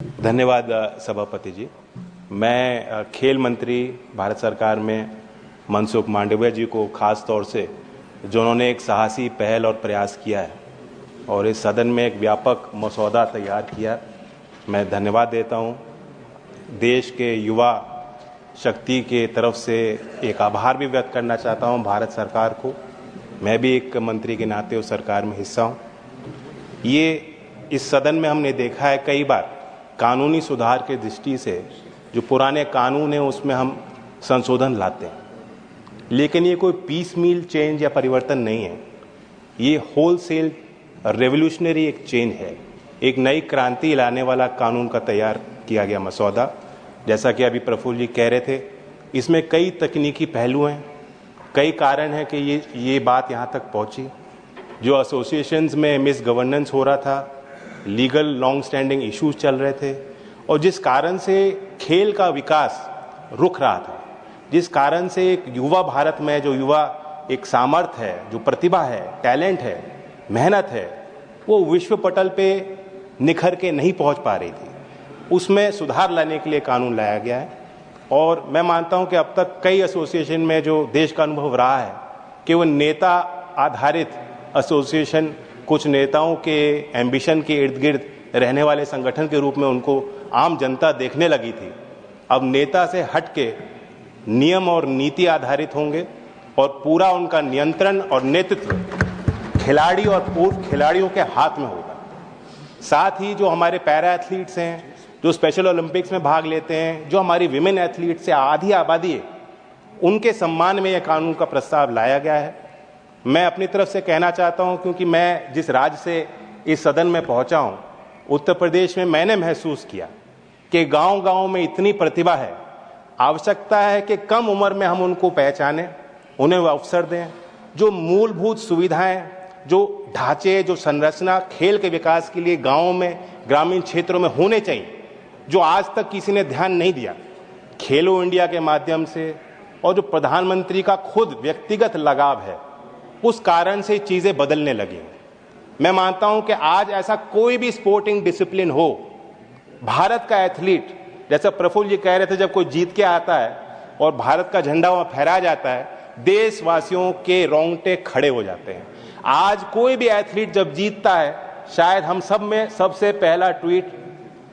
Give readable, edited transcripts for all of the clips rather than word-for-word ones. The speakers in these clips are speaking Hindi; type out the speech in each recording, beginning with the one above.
धन्यवाद सभापति जी। मैं खेल मंत्री भारत सरकार में मनसुख मांडविया जी को खास तौर से जो उन्होंने एक साहसी पहल और प्रयास किया है और इस सदन में एक व्यापक मसौदा तैयार किया, मैं धन्यवाद देता हूं। देश के युवा शक्ति के तरफ से एक आभार भी व्यक्त करना चाहता हूं भारत सरकार को। मैं भी एक मंत्री के नाते उस सरकार में हिस्सा हूं। ये इस सदन में हमने देखा है कई बार कानूनी सुधार के दृष्टि से जो पुराने कानून हैं उसमें हम संशोधन लाते हैं, लेकिन ये कोई पीसमील चेंज या परिवर्तन नहीं है। ये होलसेल रेवोल्यूशनरी एक चेंज है, एक नई क्रांति लाने वाला कानून का तैयार किया गया मसौदा। जैसा कि अभी प्रफुल्ल जी कह रहे थे, इसमें कई तकनीकी पहलू हैं, कई कारण हैं कि ये बात यहाँ तक पहुँची। जो एसोसिएशंस में मिस गवर्नेंस हो रहा था, लीगल लॉन्ग स्टैंडिंग इश्यूज चल रहे थे और जिस कारण से खेल का विकास रुक रहा था, जिस कारण से एक युवा भारत में जो युवा एक सामर्थ्य है, जो प्रतिभा है, टैलेंट है, मेहनत है, वो विश्व पटल पे निखर के नहीं पहुंच पा रही थी, उसमें सुधार लाने के लिए कानून लाया गया है। और मैं मानता हूं कि अब तक कई एसोसिएशन में जो देश का अनुभव रहा है कि वो नेता आधारित एसोसिएशन, कुछ नेताओं के एम्बिशन के इर्द गिर्द रहने वाले संगठन के रूप में उनको आम जनता देखने लगी थी। अब नेता से हट के नियम और नीति आधारित होंगे और पूरा उनका नियंत्रण और नेतृत्व खिलाड़ी और पूर्व खिलाड़ियों के हाथ में होगा। साथ ही जो हमारे पैरा एथलीट्स हैं, जो स्पेशल ओलंपिक्स में भाग लेते हैं, जो हमारी विमेन एथलीट्स से आधी आबादी है, उनके सम्मान में यह कानून का प्रस्ताव लाया गया है। मैं अपनी तरफ से कहना चाहता हूं, क्योंकि मैं जिस राज्य से इस सदन में पहुंचा हूं, उत्तर प्रदेश में, मैंने महसूस किया कि गांव-गांव में इतनी प्रतिभा है, आवश्यकता है कि कम उम्र में हम उनको पहचानें, उन्हें वो अवसर दें। जो मूलभूत सुविधाएं, जो ढांचे, जो संरचना खेल के विकास के लिए गाँवों में, ग्रामीण क्षेत्रों में होने चाहिए, जो आज तक किसी ने ध्यान नहीं दिया, खेलो इंडिया के माध्यम से और जो प्रधानमंत्री का खुद व्यक्तिगत लगाव है, उस कारण से चीजें बदलने लगी। मैं मानता हूं कि आज ऐसा कोई भी स्पोर्टिंग डिसिप्लिन हो, भारत का एथलीट, जैसा प्रफुल्ल जी कह रहे थे, जब कोई जीत के आता है और भारत का झंडा वहां फहराया जाता है, देशवासियों के रोंगटे खड़े हो जाते हैं। आज कोई भी एथलीट जब जीतता है, शायद हम सब में सबसे पहला ट्वीट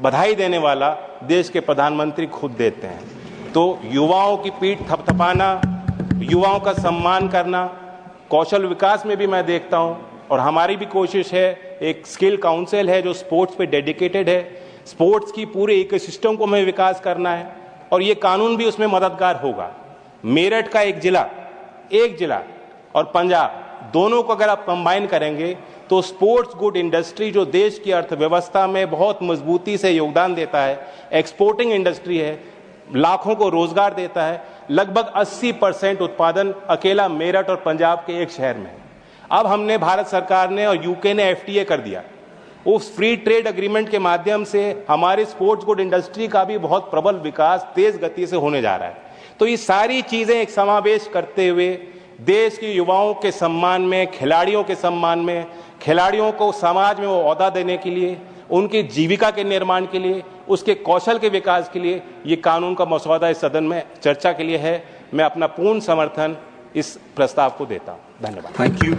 बधाई देने वाला देश के प्रधानमंत्री खुद देते हैं। तो युवाओं की पीठ थपथपाना, युवाओं का सम्मान करना, कौशल विकास में भी मैं देखता हूं, और हमारी भी कोशिश है, एक स्किल काउंसिल है जो स्पोर्ट्स पे डेडिकेटेड है। स्पोर्ट्स की पूरे इकोसिस्टम को हमें विकास करना है और ये कानून भी उसमें मददगार होगा। मेरठ का एक जिला और पंजाब, दोनों को अगर आप कंबाइन करेंगे तो स्पोर्ट्स गुड इंडस्ट्री, जो देश की अर्थव्यवस्था में बहुत मजबूती से योगदान देता है, एक्सपोर्टिंग इंडस्ट्री है, लाखों को रोजगार देता है, लगभग 80% उत्पादन अकेला मेरठ और पंजाब के एक शहर में है। अब हमने, भारत सरकार ने और यूके ने एफटीए कर दिया। उस फ्री ट्रेड एग्रीमेंट के माध्यम से हमारी स्पोर्ट्स गुड इंडस्ट्री का भी बहुत प्रबल विकास तेज गति से होने जा रहा है। तो ये सारी चीजें एक समावेश करते हुए देश के युवाओं के सम्मान में, खिलाड़ियों के सम्मान में, खिलाड़ियों को समाज में वो ओहदा देने के लिए, उनकी जीविका के निर्माण के लिए, उसके कौशल के विकास के लिए ये कानून का मसौदा इस सदन में चर्चा के लिए है। मैं अपना पूर्ण समर्थन इस प्रस्ताव को देता हूं। धन्यवाद। Thank you.